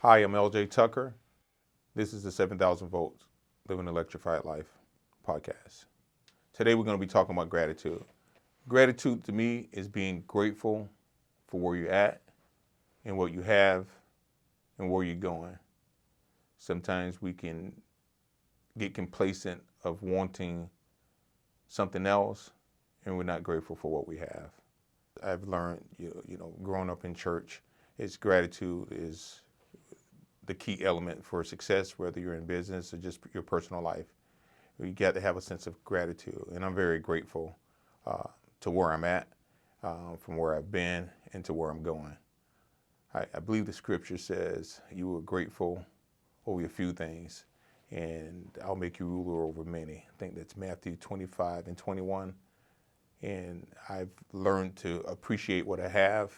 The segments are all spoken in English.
Hi, I'm LJ Tucker. This is the 7,000 Volts Living Electrified Life podcast. Today we're going to be talking about gratitude. Gratitude to me is being grateful for where you're at and what you have and where you're going. Sometimes we can get complacent of wanting something else and we're not grateful for what we have. I've learned, growing up in church, gratitude is the key element for success, whether you're in business or just your personal life. You got to have a sense of gratitude, and I'm very grateful to where I'm at, from where I've been, and to where I'm going. I believe the scripture says you were grateful over a few things, and I'll make you ruler over many. I think that's Matthew 25:21. And I've learned to appreciate what I have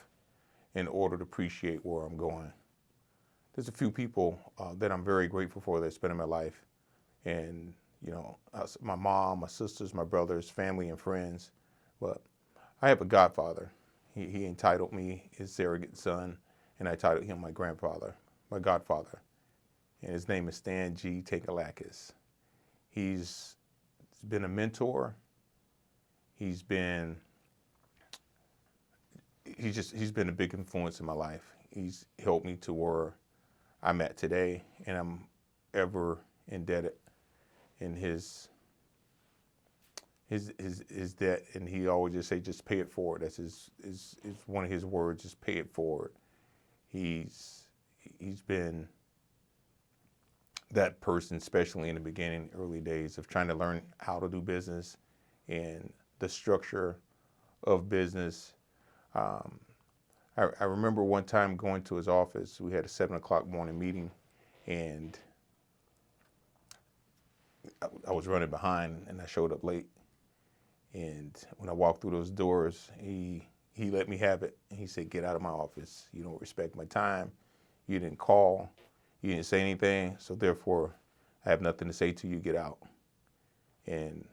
in order to appreciate where I'm going. There's a few people that I'm very grateful for that's been in my life. And, my mom, my sisters, my brothers, family, and friends. But I have a godfather. He entitled me his surrogate son, and I titled him my grandfather, my godfather. And his name is Stan G. Tecalakis. He's been a mentor. He's been a big influence in my life. He's helped me to where I'm at today, and I'm ever indebted in his debt. And he always just say, just pay it forward. That's his one of his words, just pay it forward. He's been that person, especially in the beginning, early days of trying to learn how to do business and the structure of business. I remember one time going to his office. We had a 7 o'clock morning meeting, and I was running behind, and I showed up late. And when I walked through those doors, he let me have it. He said, "Get out of my office. You don't respect my time. You didn't call. You didn't say anything. So therefore, I have nothing to say to you. Get out." And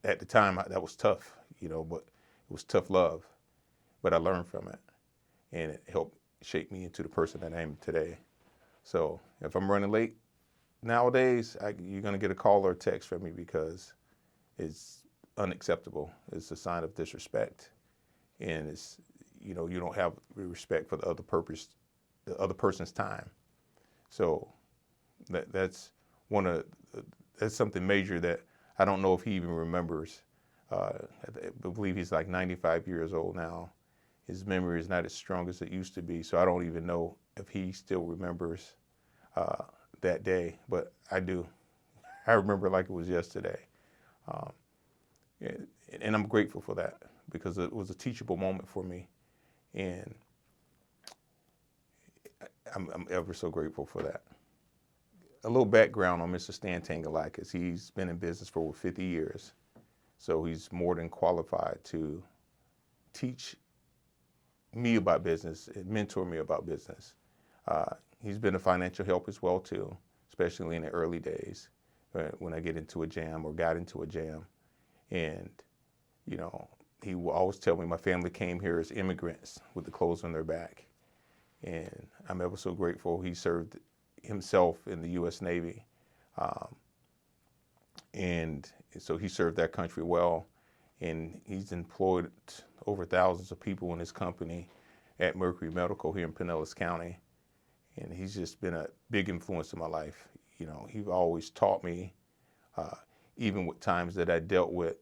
at the time, that was tough, but it was tough love. But I learned from it, and it helped shape me into the person that I am today. So if I'm running late nowadays, you're going to get a call or a text from me because it's unacceptable. It's a sign of disrespect, and it's you don't have respect for the other person's time. So that's something major that I don't know if he even remembers. I believe he's like 95 years old now. His memory is not as strong as it used to be, so I don't even know if he still remembers that day, but I do. I remember like it was yesterday. And I'm grateful for that because it was a teachable moment for me, and I'm ever so grateful for that. A little background on Mr. Stan Tecalakis. He's been in business for over 50 years, so he's more than qualified to teach me about business and mentor me about business. He's been a financial help as well too, especially in the early days when I got into a jam. And, he will always tell me my family came here as immigrants with the clothes on their back. And I'm ever so grateful. He served himself in the U.S. Navy. And so he served that country well. And he's employed over thousands of people in his company at Mercury Medical here in Pinellas County. And he's just been a big influence in my life. He always taught me, even with times that I dealt with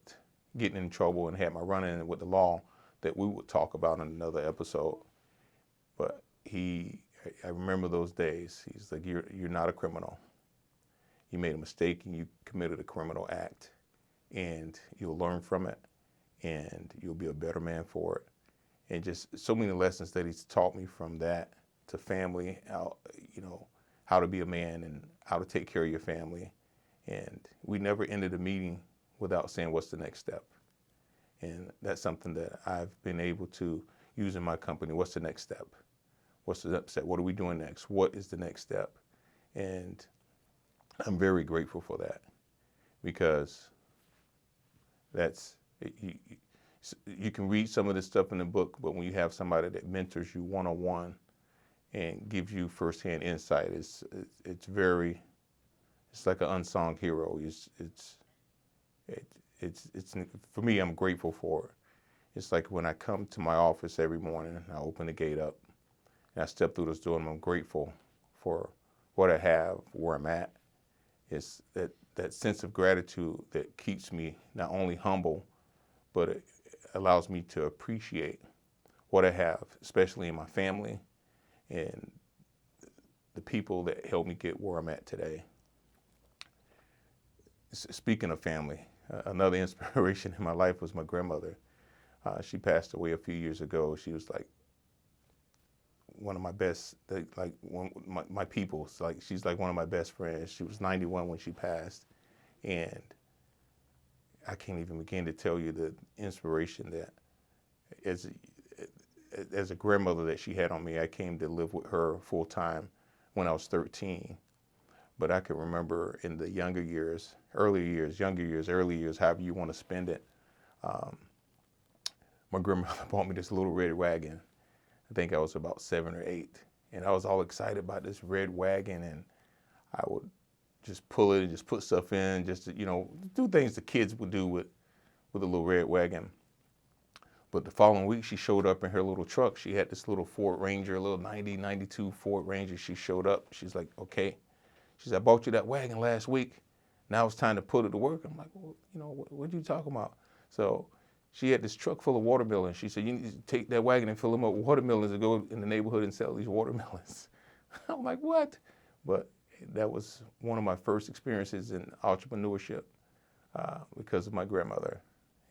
getting in trouble and had my run-in with the law that we would talk about in another episode. But I remember those days. He's like, you're not a criminal. You made a mistake and you committed a criminal act, and you'll learn from it, and you'll be a better man for it. And just so many lessons that he's taught me from that to family, how to be a man and how to take care of your family. And we never ended a meeting without saying, what's the next step? And that's something that I've been able to use in my company. What's the next step? What's the next step? What are we doing next? What is the next step? And I'm very grateful for that because you can read some of this stuff in the book, but when you have somebody that mentors you one-on-one and gives you firsthand insight. It's like an unsung hero. It's for me, I'm grateful for it. It's like when I come to my office every morning, I open the gate up and I step through this door, and I'm grateful for what I have, where I'm at. It's that sense of gratitude that keeps me not only humble, but it allows me to appreciate what I have, especially in my family and the people that helped me get where I'm at today. Speaking of family, another inspiration in my life was my grandmother. She passed away a few years ago. She was like one of my best, my people. Like, she's like one of my best friends. She was 91 when she passed, and I can't even begin to tell you the inspiration that as a grandmother that she had on me. I came to live with her full time when I was 13. But I can remember in the younger years, early years, however you want to spend it, my grandmother bought me this little red wagon. I think I was about 7 or 8. And I was all excited about this red wagon, and I would just pull it and just put stuff in, just to, do things the kids would do with a little red wagon. But the following week, she showed up in her little truck. She had this little Ford Ranger, a little 92 Ford Ranger. She showed up. She's like, okay. She said, I bought you that wagon last week. Now it's time to put it to work. I'm like, well, what are you talking about? So she had this truck full of watermelons. She said, you need to take that wagon and fill them up with watermelons and go in the neighborhood and sell these watermelons. I'm like, what? But that was one of my first experiences in entrepreneurship because of my grandmother,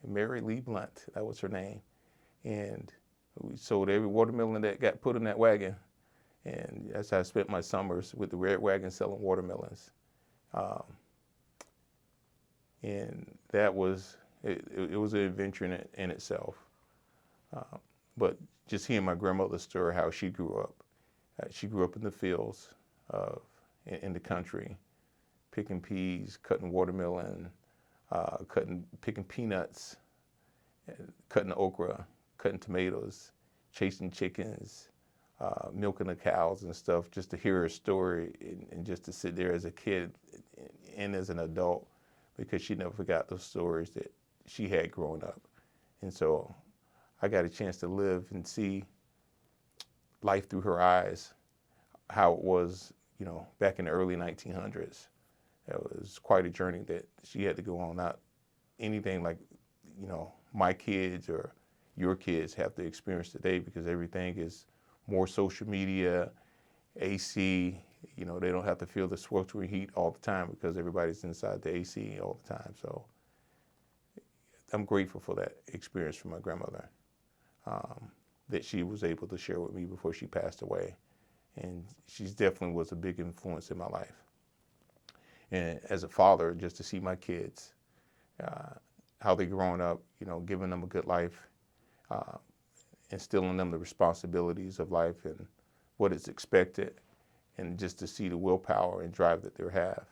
Mary Lee Blunt. That was her name. And we sold every watermelon that got put in that wagon. And that's how I spent my summers, with the red wagon selling watermelons. And that was, it was an adventure in itself. But just hearing my grandmother's story, how she grew up. She grew up in the fields in the country, picking peas, cutting watermelon, picking peanuts, cutting okra, cutting tomatoes, chasing chickens, milking the cows and stuff, just to hear her story and just to sit there as a kid and as an adult, because she never forgot those stories that she had growing up. And so I got a chance to live and see life through her eyes, how it was, back in the early 1900s. It was quite a journey that she had to go on. Not anything like, my kids or your kids have to experience today, because everything is more social media, AC. They don't have to feel the sweltering heat all the time because everybody's inside the AC all the time. So I'm grateful for that experience from my grandmother, that she was able to share with me before she passed away. And she definitely was a big influence in my life. And as a father, just to see my kids, how they're growing up, giving them a good life, instilling in them the responsibilities of life and what is expected, and just to see the willpower and drive that they have.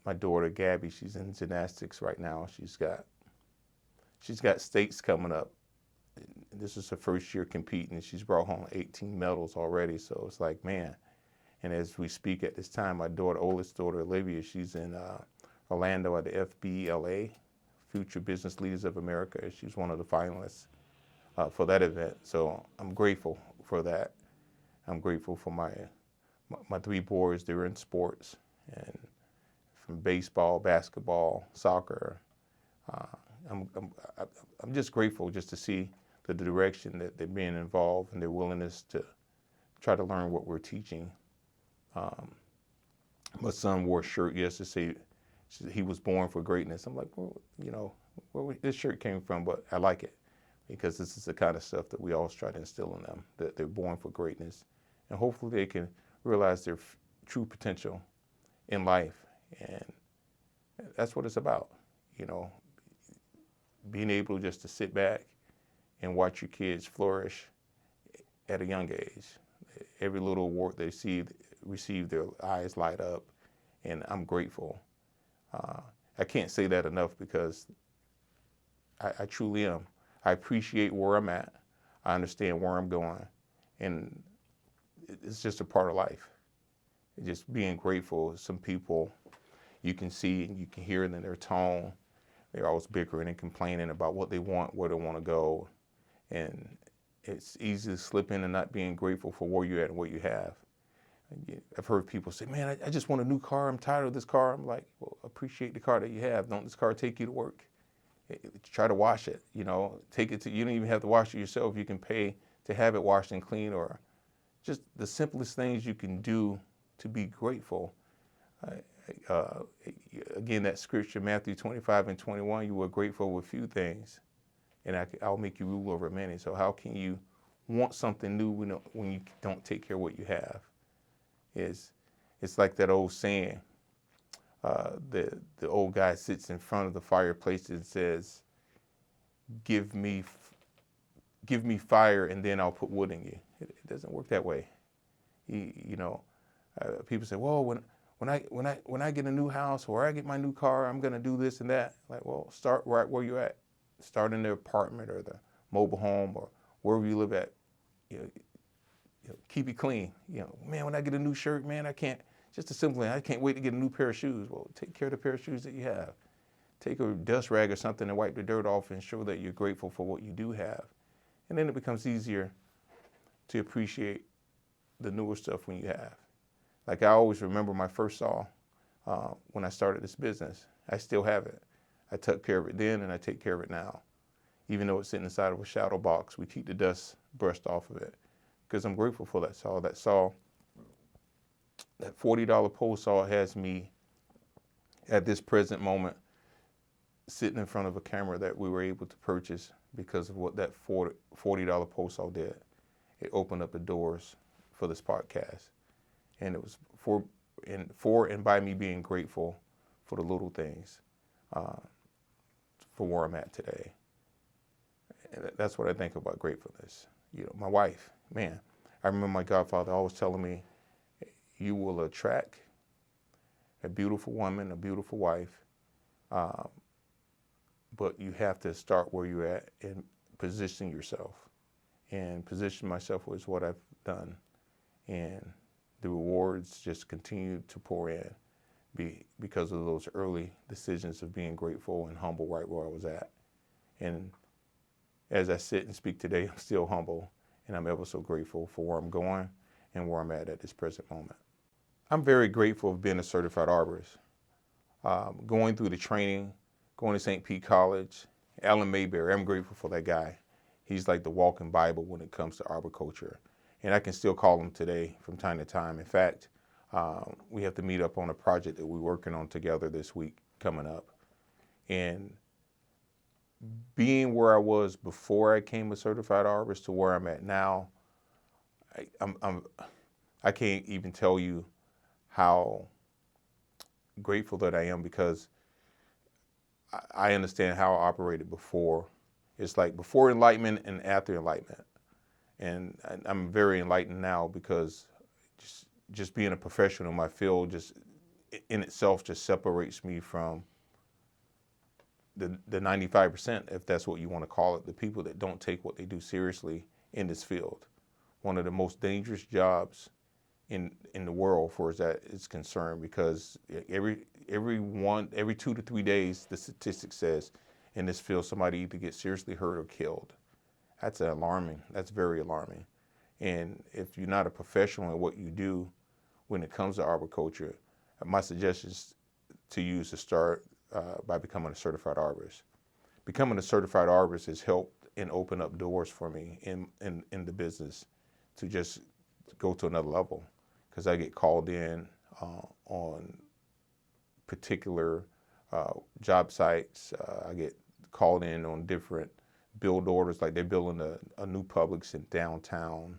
My daughter Gabby, she's in gymnastics right now. She's got states coming up. This is her first year competing. She's brought home 18 medals already. So it's like, man. And as we speak at this time, my oldest daughter Olivia, she's in Orlando at the FBLA, Future Business Leaders of America. She's one of the finalists for that event. So I'm grateful for that. I'm grateful for my 3 boys. They're in sports, and from baseball, basketball, soccer. I'm just grateful just to see the direction that they're being involved and their willingness to try to learn what we're teaching. My son wore a shirt yesterday. He was born for greatness. I'm like, well, where this shirt came from, but I like it, because this is the kind of stuff that we always try to instill in them, that they're born for greatness. And hopefully they can realize their true potential in life. And that's what it's about, being able just to sit back and watch your kids flourish at a young age. Every little award they receive, their eyes light up, and I'm grateful. I can't say that enough, because I truly am. I appreciate where I'm at. I understand where I'm going. And it's just a part of life. Just being grateful. Some people you can see and you can hear it in their tone. They're always bickering and complaining about what they want, where they want to go. And it's easy to slip in and not being grateful for where you're at and what you have. I've heard people say, man, I just want a new car. I'm tired of this car. I'm like, well, appreciate the car that you have. Don't this car take you to work? Try to wash it, take it to, you don't even have to wash it yourself. You can pay to have it washed and clean, or just the simplest things you can do to be grateful. Again, that scripture, Matthew 25:21, you were grateful with few things, and I'll make you rule over many. So how can you want something new when you don't take care of what you have? It's like that old saying, the old guy sits in front of the fireplace and says, give me fire and then I'll put wood in you. It doesn't work that way. People say, well, when I get a new house or I get my new car, I'm going to do this and that. Like, well, start right where you're at. Start in the apartment or the mobile home or wherever you live at. Keep it clean. Man, when I get a new shirt, man, I can't wait to get a new pair of shoes. Well, take care of the pair of shoes that you have. Take a dust rag or something and wipe the dirt off and show that you're grateful for what you do have. And then it becomes easier to appreciate the newer stuff when you have. Like I always remember my first saw when I started this business. I still have it. I took care of it then and I take care of it now. Even though it's sitting inside of a shadow box, we keep the dust brushed off of it. Because I'm grateful for that saw. That $40 pole saw has me at this present moment sitting in front of a camera that we were able to purchase because of what that $40 pole saw did. It opened up the doors for this podcast. And it was for and by me being grateful for the little things, for where I'm at today. And that's what I think about gratefulness. My wife, man, I remember my godfather always telling me, you will attract a beautiful woman, a beautiful wife, but you have to start where you're at and position yourself. And position myself was what I've done. And the rewards just continue to pour in because of those early decisions of being grateful and humble right where I was at. And as I sit and speak today, I'm still humble. And I'm ever so grateful for where I'm going and where I'm at this present moment. I'm very grateful of being a certified arborist. Going through the training, going to St. Pete College, Alan Mayberry, I'm grateful for that guy. He's like the walking Bible when it comes to arboriculture. And I can still call him today from time to time. In fact, we have to meet up on a project that we're working on together this week coming up. And being where I was before I became a certified arborist to where I'm at now, I can't even tell you how grateful that I am, because I understand how I operated before. It's like before enlightenment and after enlightenment. And I'm very enlightened now because just being a professional in my field just in itself just separates me from the 95%, if that's what you want to call it, the people that don't take what they do seriously in this field. One of the most dangerous jobs in the world for us that is concerned, because every 2 to 3 days, the statistic says in this field somebody either gets seriously hurt or killed. That's alarming. That's very alarming. And if you're not a professional in what you do when it comes to arboriculture, my suggestion is to you is to start by becoming a certified arborist. Becoming a certified arborist has helped and opened up doors for me in the business to just go to another level, because I get called in on particular job sites. I get called in on different build orders, like they're building a new Publix in downtown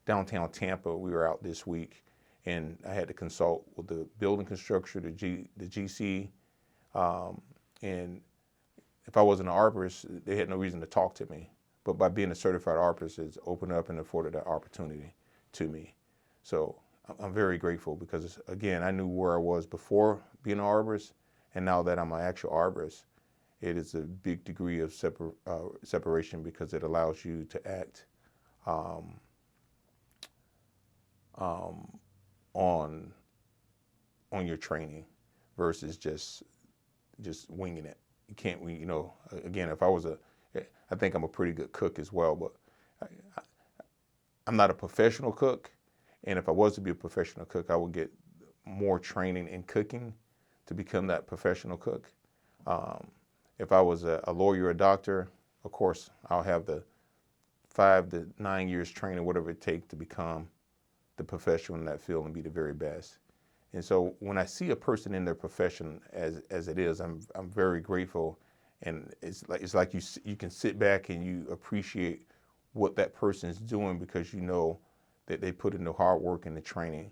Tampa. We were out this week, and I had to consult with the building constructor, the GC, and if I wasn't an arborist, they had no reason to talk to me. But by being a certified arborist, it's opened up and afforded that opportunity to me. So I'm very grateful, because, again, I knew where I was before being an arborist, and now that I'm an actual arborist, it is a big degree of separation, because it allows you to act um, on your training versus just winging it. You can't, again, if I was I think I'm a pretty good cook as well, but I'm not a professional cook. And if I was to be a professional cook, I would get more training in cooking to become that professional cook. If I was a lawyer or a doctor, of course, I'll have the 5 to 9 years training, whatever it takes to become the professional in that field and be the very best. And so when I see a person in their profession as it is, I'm very grateful. And it's like you can sit back and you appreciate what that person is doing because you know that they put in the hard work and the training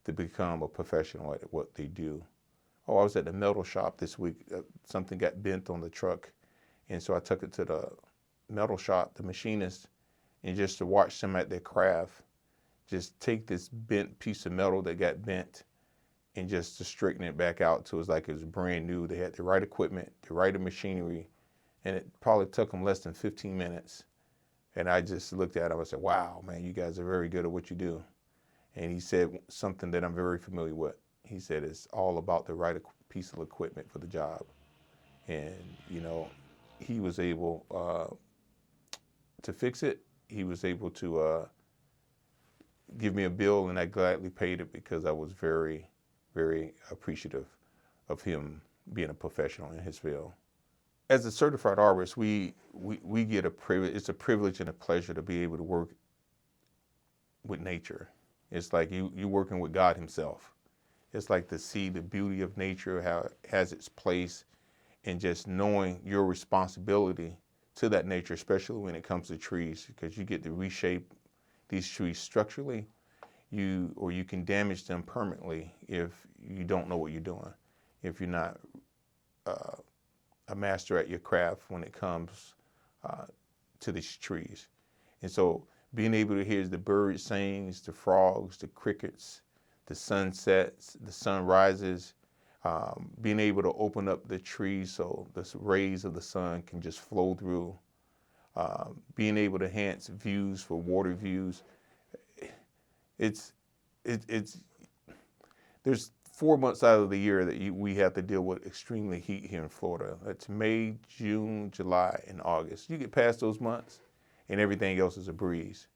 to become a professional at what they do. Oh, I was at the metal shop this week. Something got bent on the truck. And so I took it to the metal shop, the machinist, and just to watch them at their craft, just take this bent piece of metal that got bent and just to straighten it back out to it was brand new. They had the right equipment, the right machinery, and it probably took them less than 15 minutes. And I just looked at him and said, wow, man, you guys are very good at what you do. And he said something that I'm very familiar with. He said it's all about the right piece of equipment for the job. And, he was able to fix it. He was able to give me a bill, and I gladly paid it because I was very, very appreciative of him being a professional in his field. As a certified arborist, we get a privilege. It's a privilege and a pleasure to be able to work with nature. It's like you working with God himself. It's like to see the beauty of nature, how it has its place, and just knowing your responsibility to that nature, especially when it comes to trees, because you get to reshape these trees structurally, you can damage them permanently if you don't know what you're doing, if you're not a master at your craft when it comes to these trees. And so being able to hear the birds sings, the frogs, the crickets, the sunsets, the sunrises, being able to open up the trees so the rays of the sun can just flow through, being able to enhance views for water views. There's 4 months out of the year that we have to deal with extremely heat here in Florida. It's May, June, July, and August. You get past those months and everything else is a breeze.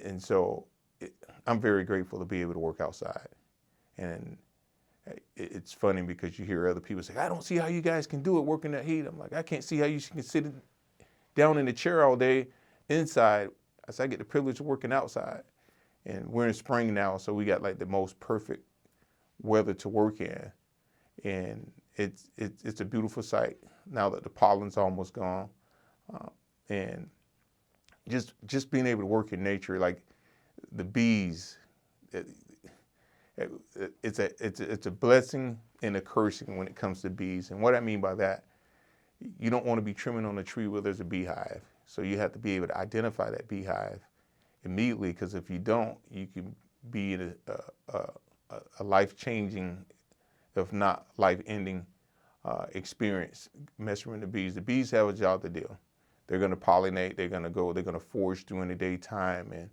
And so I'm very grateful to be able to work outside. And it's funny because you hear other people say, I don't see how you guys can do it working that heat. I'm like, I can't see how you can sit down in the chair all day inside. I said, I get the privilege of working outside. And we're in spring now, so we got like the most perfect weather to work in. And it's a beautiful sight now that the pollen's almost gone. And just being able to work in nature, like the bees, it's a blessing and a cursing when it comes to bees. And what I mean by that, you don't want to be trimming on a tree where there's a beehive. So you have to be able to identify that beehive immediately, because if you don't, you can be in a life-changing, if not life-ending experience messing with the bees. The bees have a job to do. They're going to pollinate. They're going to forage during the daytime and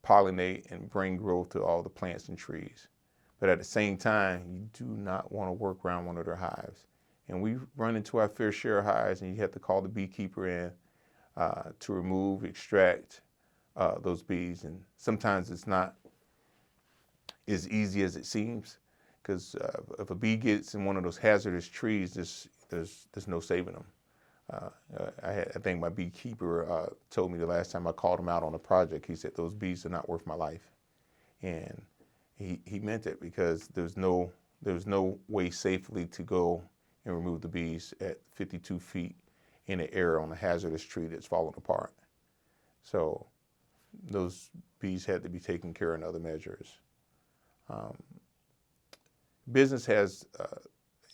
pollinate and bring growth to all the plants and trees. But at the same time, you do not want to work around one of their hives. And we run into our fair share of hives, and you have to call the beekeeper in to remove, extract those bees. And sometimes it's not as easy as it seems, because if a bee gets in one of those hazardous trees, there's no saving them. I think my beekeeper told me the last time I called him out on a project, he said, those bees are not worth my life. And he meant it, because there's no way safely to go and remove the bees at 52 feet in the air on a hazardous tree that's falling apart. So those bees had to be taken care of in other measures. Business has,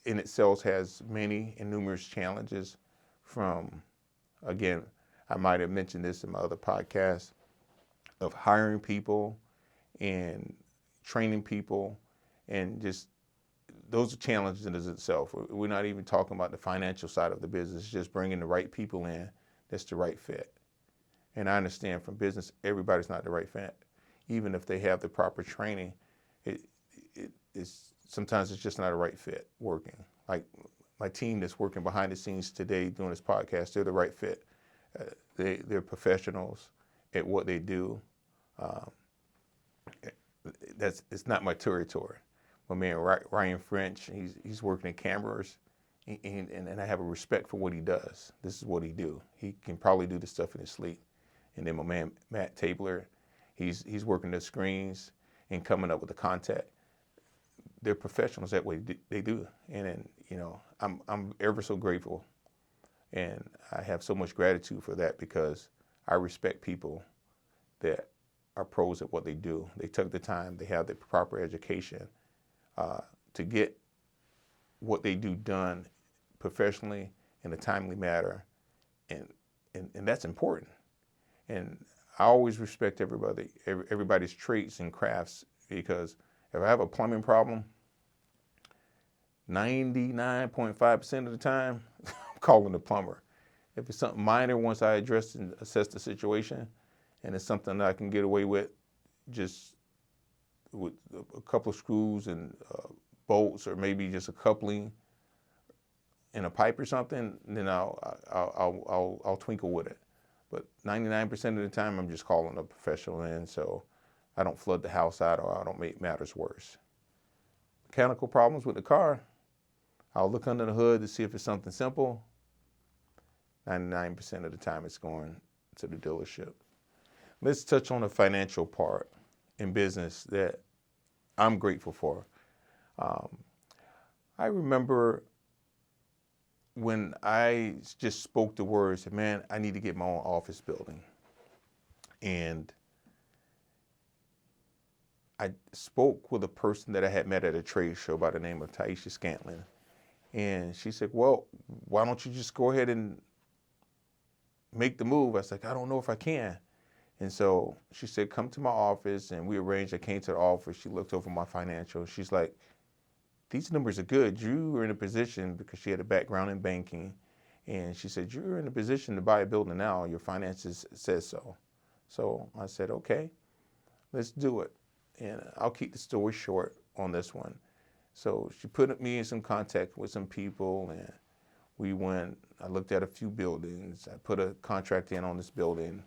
in itself, has many and numerous challenges from, again, I might have mentioned this in my other podcast, of hiring people and training people, and just those are challenges in itself. We're not even talking about the financial side of the business, just bringing the right people in that's the right fit. And I understand from business, everybody's not the right fit. even if they have the proper training, sometimes it's just not a right fit working. Like my team that's working behind the scenes today doing this podcast, they're the right fit. They're professionals at what they do. It's not my territory. My man Ryan French, he's working in cameras, and I have a respect for what he does. This is what he do. He can probably do this stuff in his sleep. And then my man Matt Tabler, he's working the screens and coming up with the content. They're professionals that way they do, and then I'm ever so grateful, and I have so much gratitude for that because I respect people that are pros at what they do. They took the time, they have the proper education to get what they do done professionally in a timely manner, and that's important. And I always respect everybody's traits and crafts, because if I have a plumbing problem, 99.5% of the time, I'm calling the plumber. If it's something minor, once I address and assess the situation, and it's something that I can get away with just with a couple of screws and bolts, or maybe just a coupling and a pipe or something, then I'll twinkle with it. But 99% of the time, I'm just calling a professional in, so I don't flood the house out or I don't make matters worse. Mechanical problems with the car, I'll look under the hood to see if it's something simple. 99% of the time, it's going to the dealership. Let's touch on the financial part in business that I'm grateful for. I remember when I just spoke the words, man, I need to get my own office building. And I spoke with a person that I had met at a trade show by the name of Taisha Scantlin. And she said, well, why don't you just go ahead and make the move? I was like, I don't know if I can. And so she said, come to my office, and we arranged. I came to the office. She looked over my financials. She's like, these numbers are good. You are in a position, because she had a background in banking, and she said, you're in a position to buy a building now. Your finances says so. So I said, okay, let's do it. And I'll keep the story short on this one. So she put me in some contact with some people, and we went. I looked at a few buildings. I put a contract in on this building,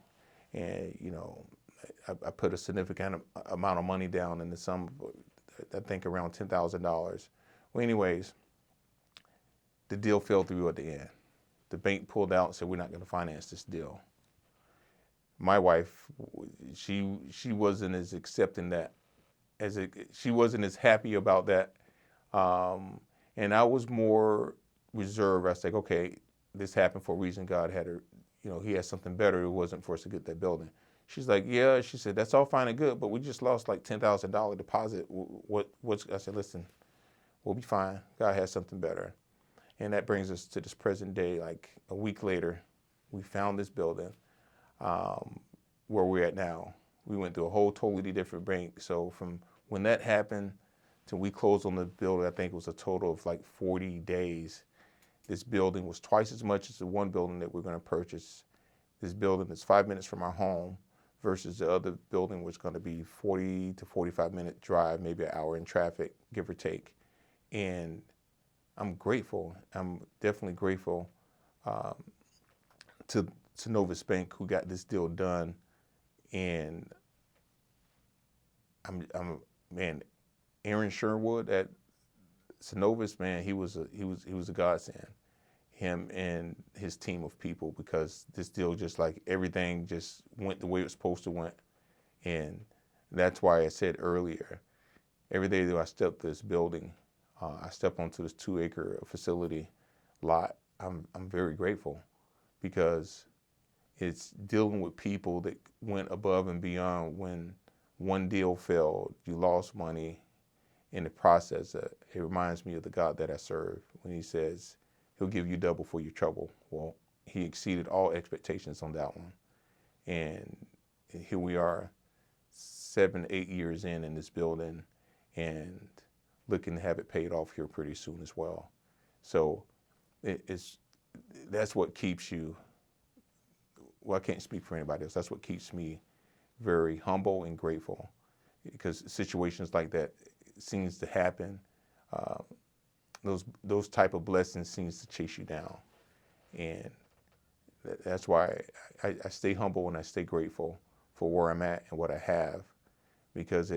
and I put a significant amount of money down in the sum, I think around $10,000. Well, anyways, the deal fell through at the end. The bank pulled out and said, we're not going to finance this deal. My wife, she wasn't as accepting that, she wasn't as happy about that. And I was more reserved. I was like, okay, this happened for a reason. God had her, he had something better. It wasn't for us to get that building. She's like, yeah, she said, that's all fine and good, but we just lost like $10,000 deposit. I said, listen, we'll be fine. God has something better. And that brings us to this present day. Like a week later, we found this building where we're at now. We went through a whole totally different bank. So from when that happened till we closed on the building, I think it was a total of like 40 days. This building was twice as much as the one building that we're going to purchase. This building is 5 minutes from our home versus the other building was going to be 40 to 45-minute drive, maybe an hour in traffic, give or take. And I'm grateful. I'm definitely grateful to Novus Bank, who got this deal done. And man, Aaron Sherwood at Synovus, man, he was a godsend. Him and his team of people, because this deal just like everything just went the way it was supposed to went. And that's why I said earlier, every day that I step this building, I step onto this 2-acre facility lot, I'm very grateful, because it's dealing with people that went above and beyond. When one deal failed, you lost money in the process. It reminds me of the God that I serve when he says he'll give you double for your trouble. Well, he exceeded all expectations on that one. And here we are 7-8 years in this building, and looking to have it paid off here pretty soon as well. So that's what keeps you, well, I can't speak for anybody else. That's what keeps me very humble and grateful, because situations like that seems to happen. Uh, those type of blessings seems to chase you down, and that's why I stay humble and I stay grateful for where I'm at and what I have, because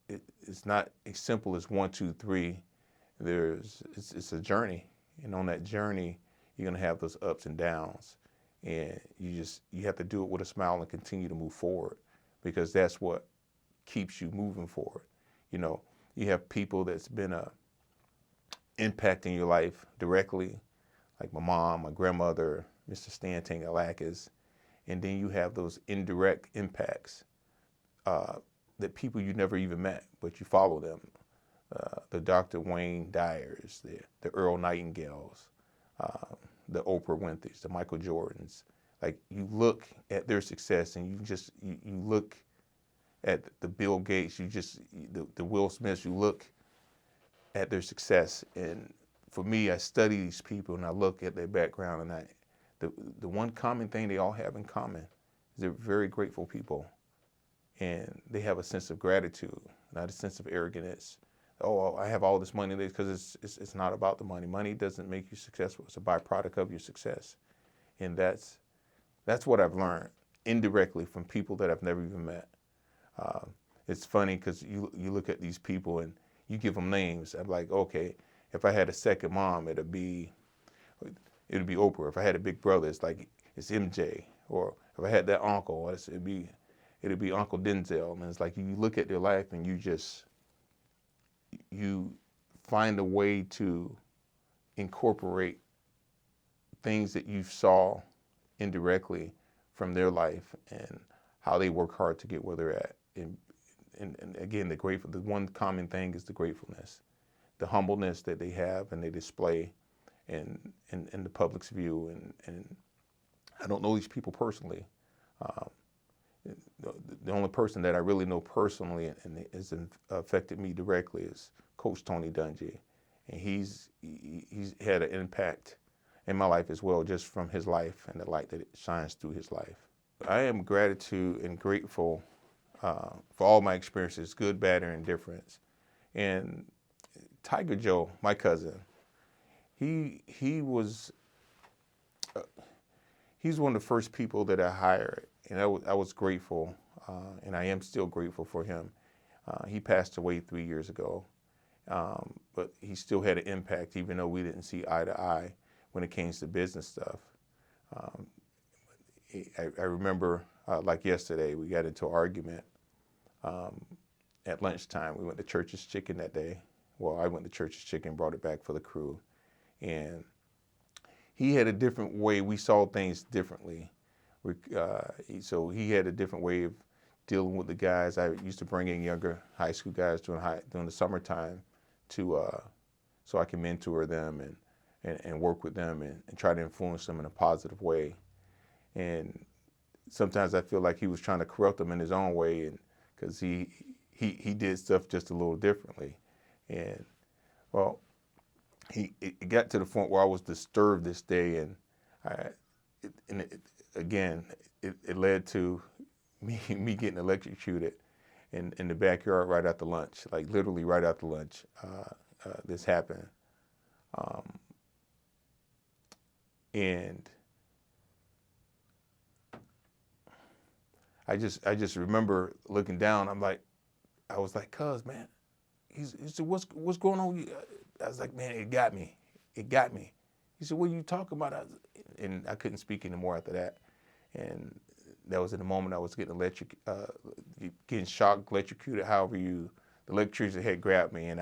it's not as simple as 1, 2, 3. It's a journey, and on that journey, you're gonna have those ups and downs, and you have to do it with a smile and continue to move forward, because that's what keeps you moving forward. You know, you have people that's been impacting your life directly, like my mom, my grandmother, Mr. Stan Tecalakis, and then you have those indirect impacts that people you never even met, but you follow them. The Dr. Wayne Dyers, the Earl Nightingales, the Oprah Winfreys, the Michael Jordans. Like, you look at their success, and you look at the Bill Gates, the Will Smiths, you look at their success. And for me, I study these people and I look at their background, and the one common thing they all have in common is they're very grateful people, and they have a sense of gratitude, not a sense of arrogance. Oh, I have all this money, because it's not about the money. Money doesn't make you successful. It's a byproduct of your success. And that's what I've learned indirectly from people that I've never even met. It's funny because you look at these people and you give them names. I'm like, okay, if I had a second mom, it'd be Oprah. If I had a big brother, it's MJ. Or if I had that uncle, it'd be Uncle Denzel. And it's like, you look at their life and you find a way to incorporate things that you saw indirectly from their life and how they work hard to get where they're at. And again, the one common thing is the gratefulness, the humbleness that they have and they display in the public's view. And I don't know these people personally. The only person that I really know personally and has affected me directly is Coach Tony Dungy, and he's had an impact in my life as well, just from his life and the light that it shines through his life. I am gratitude and grateful for all my experiences, good, bad, or indifference. And Tiger Joe, my cousin, he's one of the first people that I hired, and I was grateful, and I am still grateful for him. He passed away 3 years ago, but he still had an impact, even though we didn't see eye to eye when it came to business stuff. I remember, like yesterday, we got into an argument at lunchtime. We went to Church's Chicken that day. Well, I went to Church's Chicken, brought it back for the crew, and he had a different way. We saw things differently. So he had a different way of dealing with the guys. I used to bring in younger high school guys during the summertime so I can mentor them and work with them and try to influence them in a positive way. And sometimes I feel like he was trying to corrupt them in his own way, and because he did stuff just a little differently. And well, it got to the point where I was disturbed this day, and it led to me getting electrocuted in the backyard right after lunch, like literally right after lunch. This happened, and I just remember looking down. I was like, "Cuz, man," he said, "What's going on?" I was like, "Man, it got me. He said, "What are you talking about?" And I couldn't speak anymore after that. And that was in the moment I was getting getting shocked, electrocuted. However, the electricity had grabbed me, and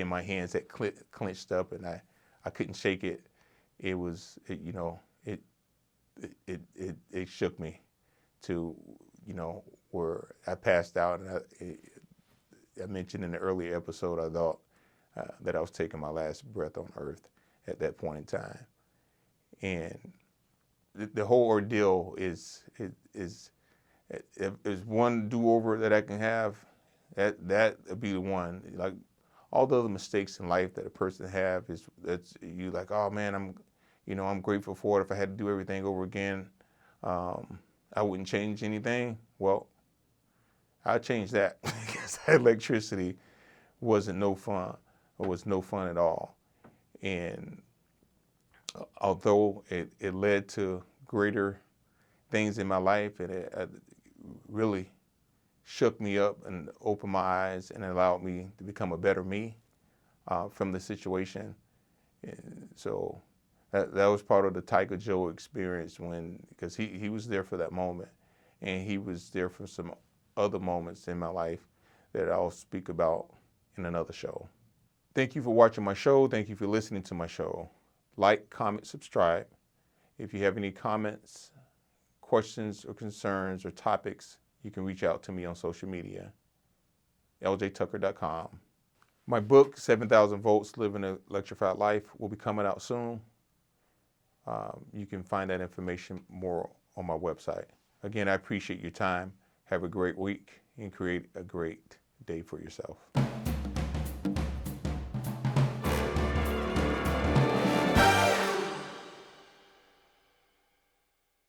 my hands had clenched up, and I couldn't shake it. It shook me to where I passed out, and I mentioned in the earlier episode I thought that I was taking my last breath on earth at that point in time. And the whole ordeal is one do-over that I can have, that would be the one. Like, all the other mistakes in life that a person have that's you like, oh man, I'm grateful for it. If I had to do everything over again, I wouldn't change anything. Well, I'll change that because that electricity wasn't no fun. It was no fun at all. And although it led to greater things in my life, and it really shook me up and opened my eyes and allowed me to become a better me from the situation. And so that was part of the Tiger Joe experience, because he was there for that moment, and he was there for some other moments in my life that I'll speak about in another show. Thank you for watching my show. Thank you for listening to my show. Like, comment, subscribe. If you have any comments, questions, or concerns, or topics, you can reach out to me on social media, ljtucker.com. My book, 7,000 Volts Living an Electrified Life, will be coming out soon. You can find that information more on my website. Again, I appreciate your time. Have a great week and create a great day for yourself.